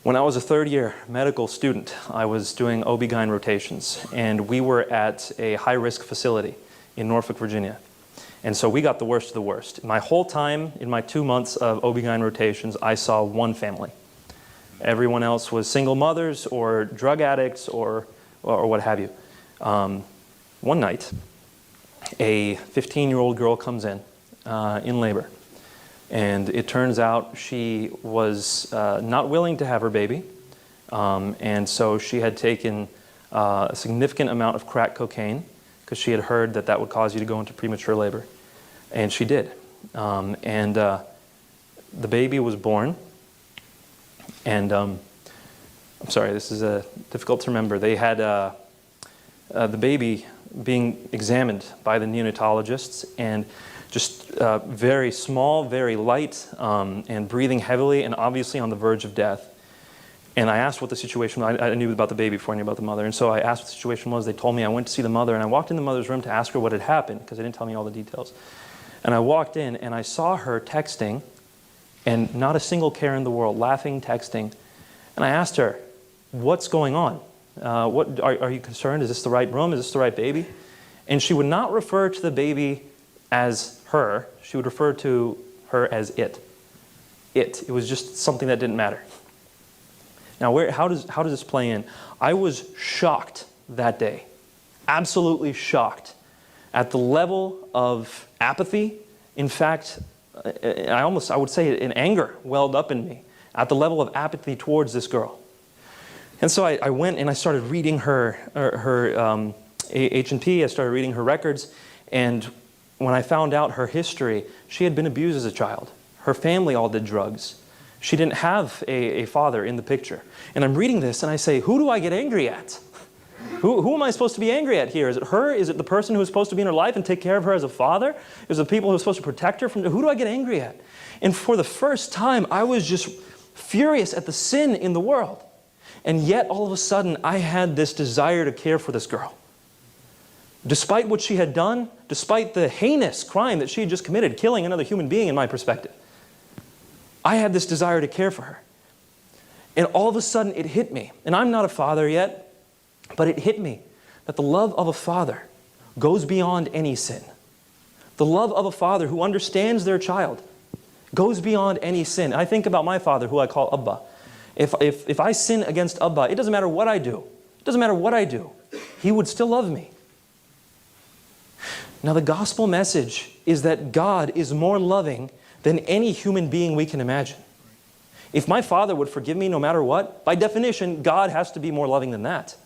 When I was a third-year medical student, I was doing OB-GYN rotations, and we were at a high-risk facility in Norfolk, Virginia. And so we got the worst of the worst. My whole time, in my 2 months of OB-GYN rotations, I saw one family. Everyone else was single mothers or drug addicts or what have you. One night, a 15-year-old girl comes in labor. And it turns out she was not willing to have her baby. And so she had taken a significant amount of crack cocaine because she had heard that that would cause you to go into premature labor. And she did. The baby was born. And I'm sorry, this is difficult to remember. They had the baby being examined by the neonatologists, and just very small, very light, and breathing heavily, and obviously on the verge of death. And I asked what the situation was. I knew about the baby before I knew about the mother. And so I asked what the situation was. They told me. I went to see the mother, and I walked in the mother's room to ask her what had happened, because they didn't tell me all the details. And I walked in, and I saw her texting, and not a single care in the world, laughing, texting. And I asked her, what's going on? Are you concerned? Is this the right room? Is this the right baby? And she would not refer to the baby as her. She would refer to her as it. It was just something that didn't matter. Now, how does this play in? I was shocked that day, absolutely shocked at the level of apathy. In fact, I would say an anger welled up in me at the level of apathy towards this girl. And so I went and I started reading her H&P. I started reading her records, and when I found out her history, she had been abused as a child. Her family all did drugs. She didn't have a father in the picture. And I'm reading this and I say, who do I get angry at? Who am I supposed to be angry at here? Is it her? Is it the person who is supposed to be in her life and take care of her as a father? Is it the people who are supposed to protect her from? Who do I get angry at? And for the first time, I was just furious at the sin in the world. And yet, all of a sudden, I had this desire to care for this girl. Despite what she had done, despite the heinous crime that she had just committed, killing another human being in my perspective, I had this desire to care for her. And all of a sudden it hit me, and I'm not a father yet, but it hit me that the love of a father goes beyond any sin. The love of a father who understands their child goes beyond any sin. I think about my father, who I call Abba. If I sin against Abba, it doesn't matter what I do. It doesn't matter what I do. He would still love me. Now, the gospel message is that God is more loving than any human being we can imagine. If my father would forgive me no matter what, by definition, God has to be more loving than that.